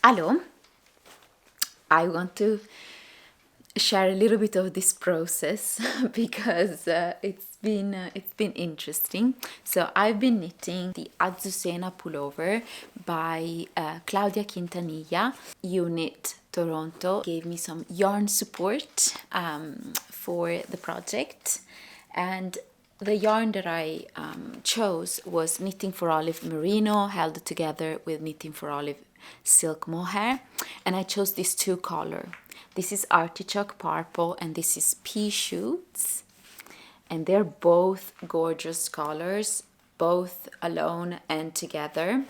Hello, I want to share a little bit of this process because it's been interesting. So I've been knitting the Adusa pullover by Claudia Quintanilla. Unit Toronto gave me some yarn support for the project, and the yarn that I chose was Knitting for Olive Merino held together with Knitting for Olive silk mohair, and I chose these two color. This is artichoke purple and this is pea shoots, and they're both gorgeous colors, both alone and together.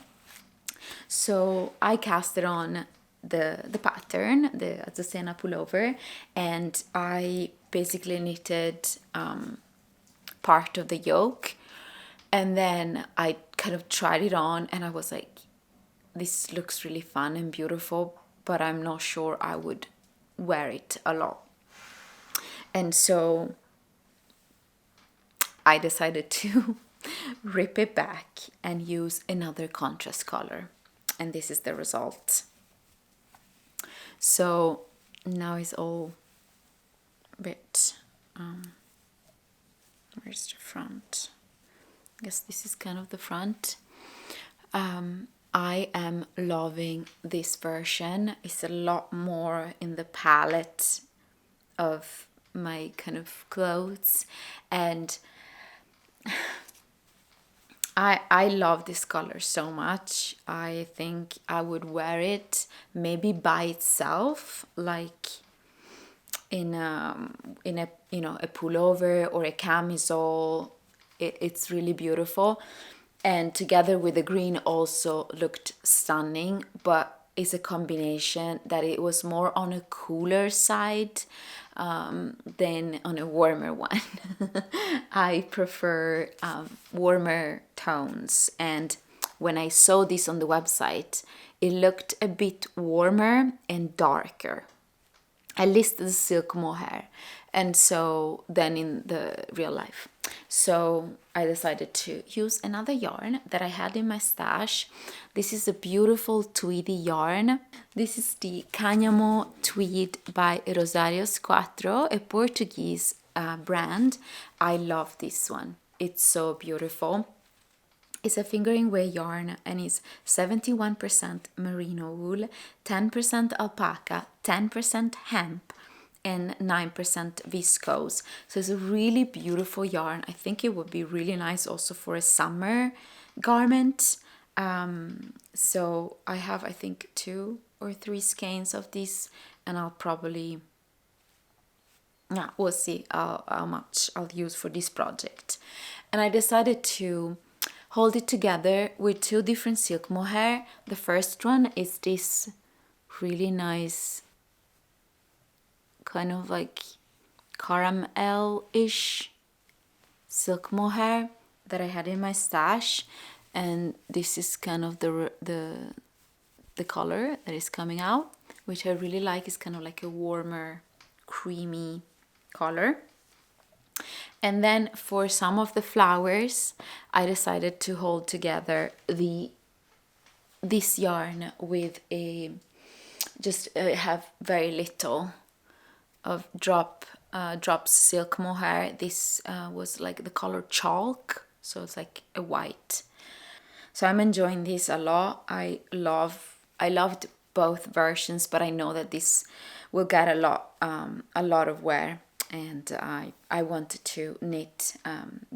So I casted on the pattern, the Azucena pullover, and I basically knitted part of the yoke, and then I kind of tried it on and I was like, this looks really fun and beautiful, but I'm not sure I would wear it a lot. And so I decided to rip it back and use another contrast color, and this is the result. So now it's all a bit where's the front? I guess this is kind of the front. I am loving this version. It's a lot more in the palette of my kind of clothes, and I love this color so much. I think I would wear it maybe by itself, like in a a pullover or a camisole. It's really beautiful, and together with the green also looked stunning, but it's a combination that it was more on a cooler side than on a warmer one. I prefer warmer tones, and when I saw this on the website, it looked a bit warmer and darker, at least the silk mohair, and so then in the real life. So I decided to use another yarn that I had in my stash. This is a beautiful tweedy yarn. This is the Cáñamo Tweed by Rosario's Quattro, a Portuguese brand. I love this one. It's so beautiful. It's a fingering weight yarn and it's 71% merino wool, 10% alpaca, 10% hemp, and 9% viscose. So it's a really beautiful yarn. I think it would be really nice also for a summer garment. So I have, I think, 2 or 3 skeins of this, and I'll probably, yeah, we'll see how much I'll use for this project. And I decided to hold it together with 2 different silk mohair. The first one is this really nice kind of like caramel-ish silk mohair that I had in my stash, and this is kind of the color that is coming out, which I really like. It's kind of like a warmer, creamy color. And then for some of the flowers, I decided to hold together this yarn with a have very little of drops silk mohair. This was like the color chalk, so it's like a white. So I'm enjoying this a lot. I loved both versions, but I know that this will get a lot of wear, and I wanted to knit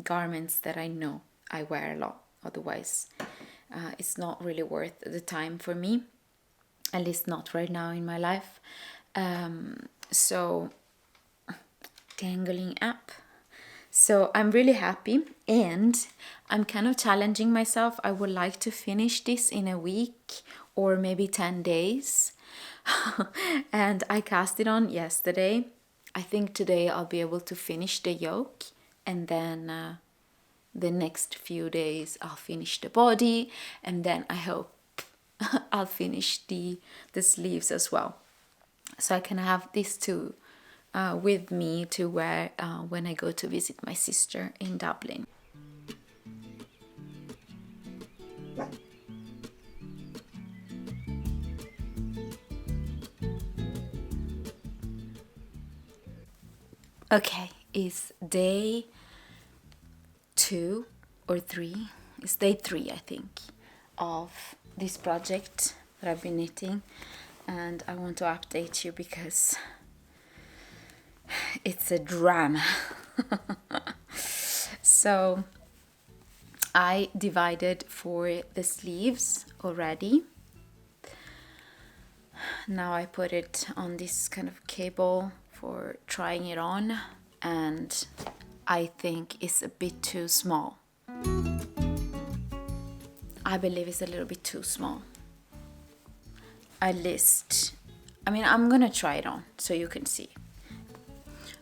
garments that I know I wear a lot. Otherwise, it's not really worth the time for me, at least not right now in my life. So dangling up. So I'm really happy, and I'm kind of challenging myself. I would like to finish this in a week or maybe 10 days. And I cast it on yesterday. I think today I'll be able to finish the yoke, and then the next few days I'll finish the body, and then I hope I'll finish the sleeves as well. So I can have these two with me to wear when I go to visit my sister in Dublin. Okay, it's day 2 or 3. It's day 3, I think, of this project that I've been knitting, and I want to update you because it's a drama. So I divided for the sleeves already. Now I put it on this kind of cable for trying it on, and I think it's a bit too small. I believe it's a little bit too small. I'm gonna try it on so you can see.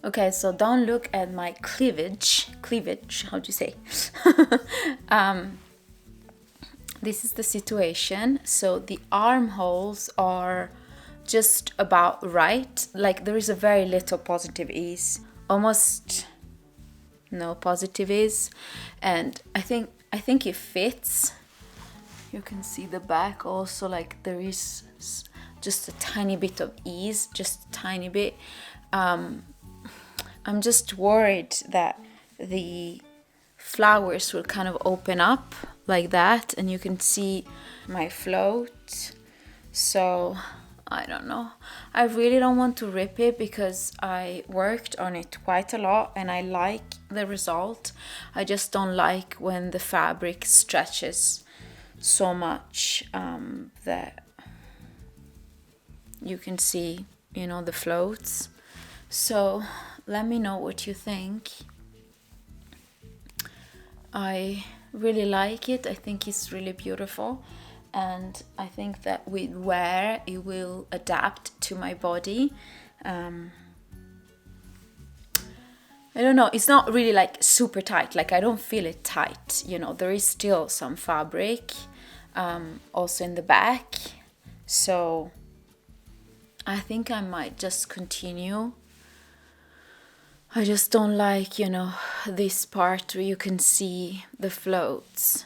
Okay, so don't look at my cleavage, how do you say? This is the situation. So the armholes are just about right. Like there is a very little positive ease, almost no positive ease, and I think it fits. You can see the back also, like there is just a tiny bit of ease, just a tiny bit. I'm just worried that the flowers will kind of open up like that and you can see my float. So I don't know. I really don't want to rip it because I worked on it quite a lot and I like the result. I just don't like when the fabric stretches so much that you can see, the floats. So let me know what you think. I really like it. I think it's really beautiful, and I think that with wear it will adapt to my body. I don't know, it's not really like super tight, like I don't feel it tight, there is still some fabric also in the back, so I think I might just continue. I just don't like, this part where you can see the floats.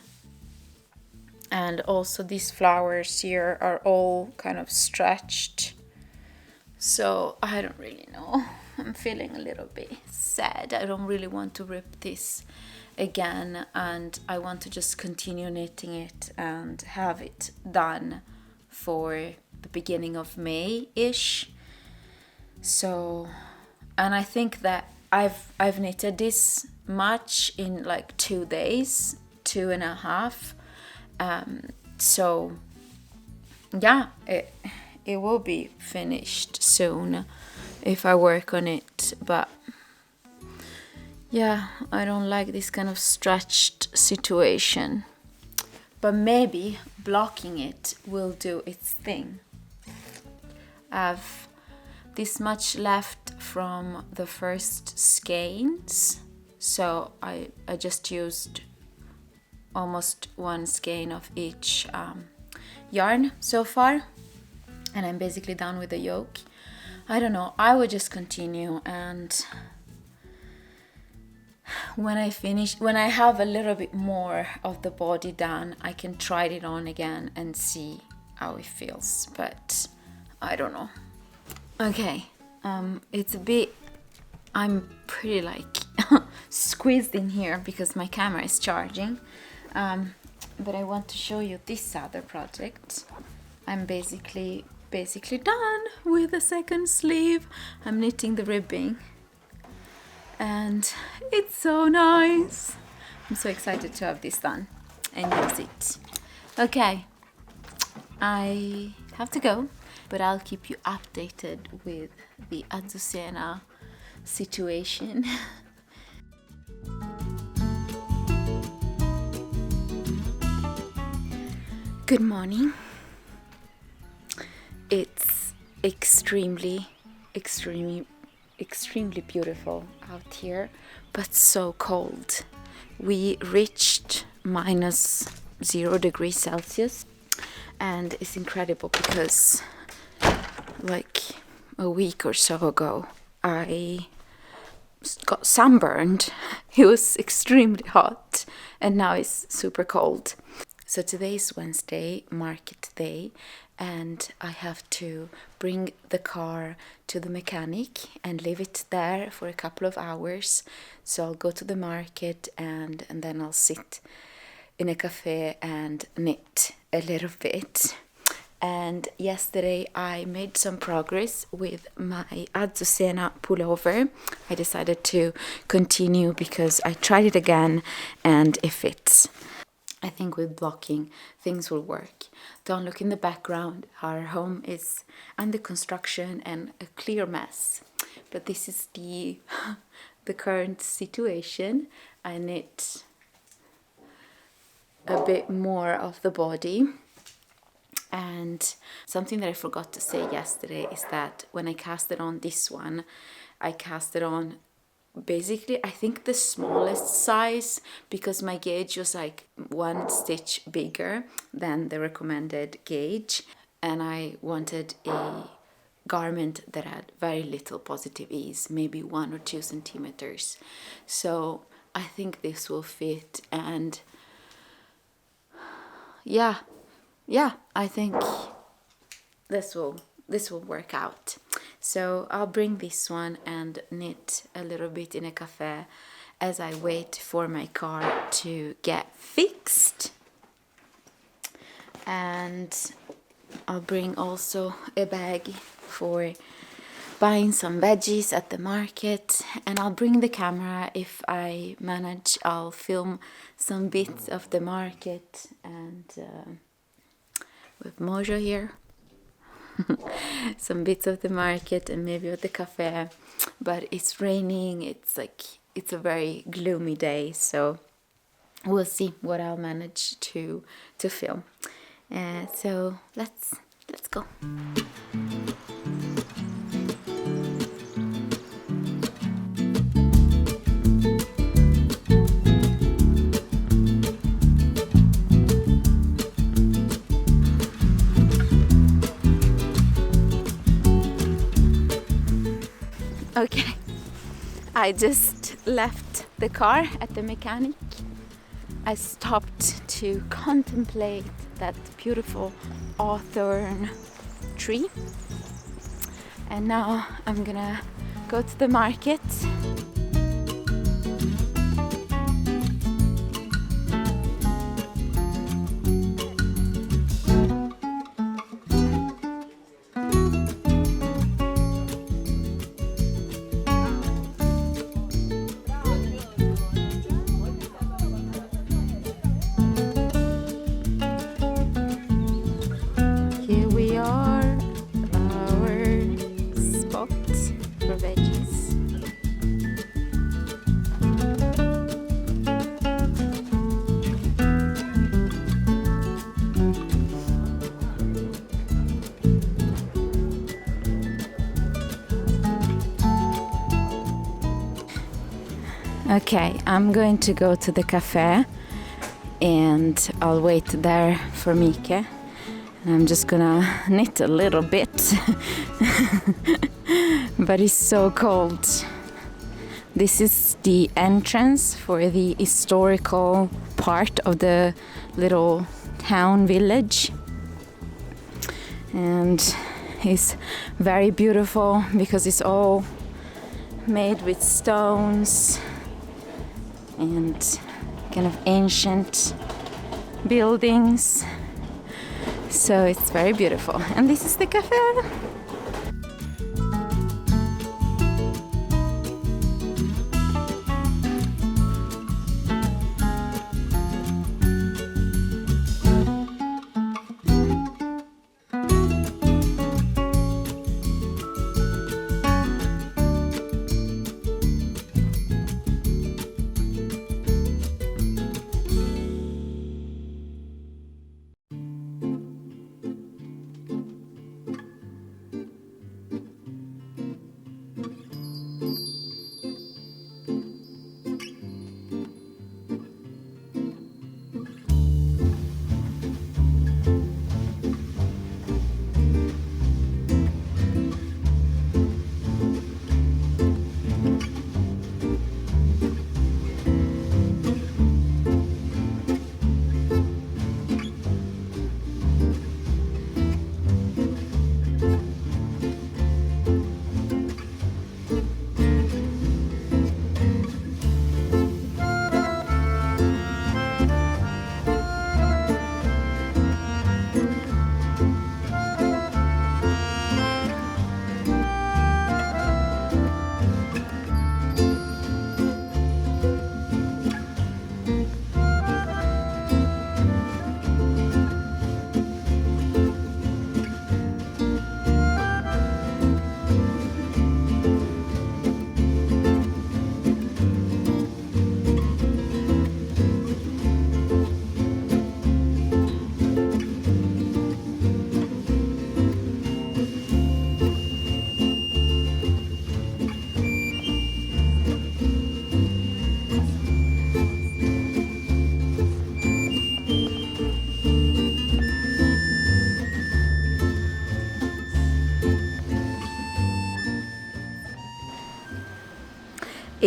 And also these flowers here are all kind of stretched. So I don't really know. I'm feeling a little bit sad. I don't really want to rip this again. And I want to just continue knitting it and have it done for the beginning of May-ish. So, and I think that I've knitted this much in like 2 days, 2.5. So yeah, it will be finished soon if I work on it, but yeah, I don't like this kind of stretched situation, but maybe blocking it will do its thing. I've this much left from the first skeins, so I just used almost 1 skein of each yarn so far, and I'm basically done with the yoke. I don't know, I would just continue, and when I have a little bit more of the body done, I can try it on again and see how it feels, but I don't know. Okay, it's a bit, I'm pretty like squeezed in here because my camera is charging, but I want to show you this other project. I'm basically done with the second sleeve. I'm knitting the ribbing and it's so nice. I'm so excited to have this done and use it. Okay, I have to go, but I'll keep you updated with the Adusa situation. Good morning. It's extremely beautiful out here, but so cold. We reached -0 degrees Celsius, and it's incredible because like a week or so ago I got sunburned. It was extremely hot, and now it's super cold. So today is Wednesday, market day, and I have to bring the car to the mechanic and leave it there for a couple of hours. So I'll go to the market and then I'll sit in a cafe and knit a little bit. And yesterday I made some progress with my Adusa pullover. I decided to continue because I tried it again and it fits. I think with blocking things will work. Don't look in the background. Our home is under construction and a clear mess. But this is the the current situation. I knit a bit more of the body. And something that I forgot to say yesterday is that when I cast it on this one, I cast it on basically I think the smallest size, because my gauge was like one stitch bigger than the recommended gauge, and I wanted a garment that had very little positive ease, maybe 1 or 2 centimeters. So I think this will fit, and yeah, I think this will work out. So I'll bring this one and knit a little bit in a cafe as I wait for my car to get fixed. And I'll bring also a bag for buying some veggies at the market, and I'll bring the camera. If I manage, I'll film some bits of the market, and with Mojo here. Some bits of the market and maybe at the cafe, but it's raining. It's a very gloomy day, so we'll see what I'll manage to film. So let's go. Okay, I just left the car at the mechanic. I stopped to contemplate that beautiful hawthorn tree, and now I'm gonna go to the market. Here we are, our spot for veggies. Okay, I'm going to go to the cafe and I'll wait there for Mike. And I'm just gonna knit a little bit, but it's so cold. This is the entrance for the historical part of the little town village, and it's very beautiful because it's all made with stones and kind of ancient buildings. So it's very beautiful. And this is the cafe.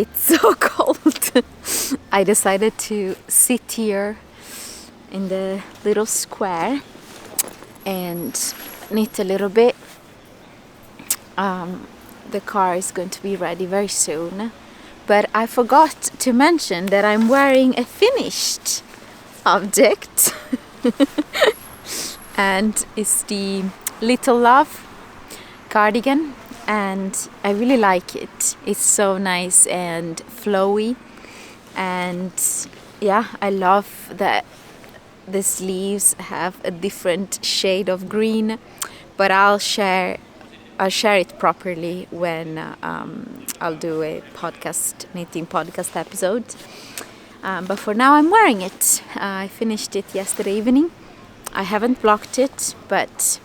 It's so cold. I decided to sit here in the little square and knit a little bit. The car is going to be ready very soon, but I forgot to mention that I'm wearing a finished object and it's the Little Love cardigan, and I really like it. It's so nice and flowy, and yeah, I love that the sleeves have a different shade of green, but I'll share it properly when I'll do a knitting podcast episode. But for now, I'm wearing it. I finished it yesterday evening. I haven't blocked it, but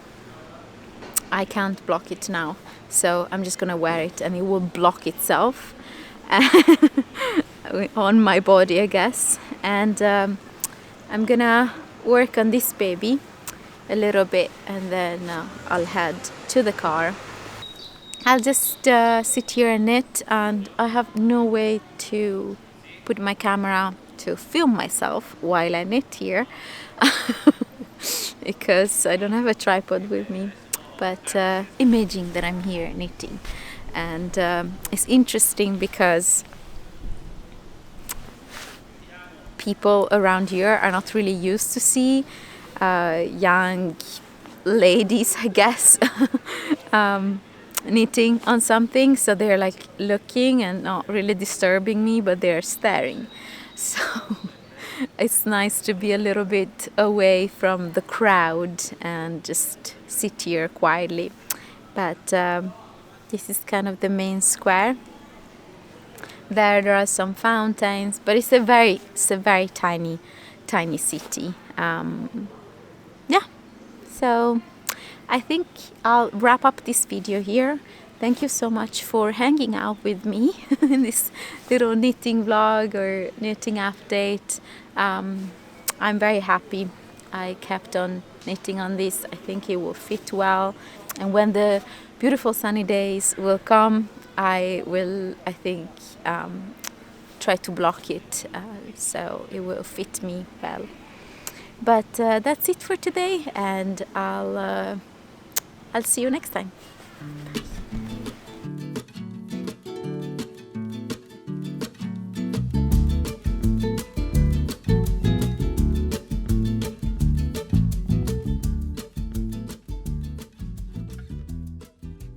I can't block it now. So I'm just gonna wear it, and it will block itself on my body, I guess. And I'm gonna work on this baby a little bit, and then I'll head to the car. I'll just sit here and knit, and I have no way to put my camera to film myself while I knit here because I don't have a tripod with me, but imagine that I'm here knitting. And it's interesting because people around here are not really used to see young ladies, I guess, knitting on something, so they're like looking and not really disturbing me, but they're staring. So it's nice to be a little bit away from the crowd and just sit here quietly. But this is kind of the main square. There are some fountains, but it's a very tiny city. Yeah, so I think I'll wrap up this video here. Thank you so much for hanging out with me in this little knitting vlog or knitting update. I'm very happy I kept on knitting on this. I think it will fit well, and when the beautiful sunny days will come, I will, I think, try to block it so it will fit me well. But that's it for today, and I'll see you next time.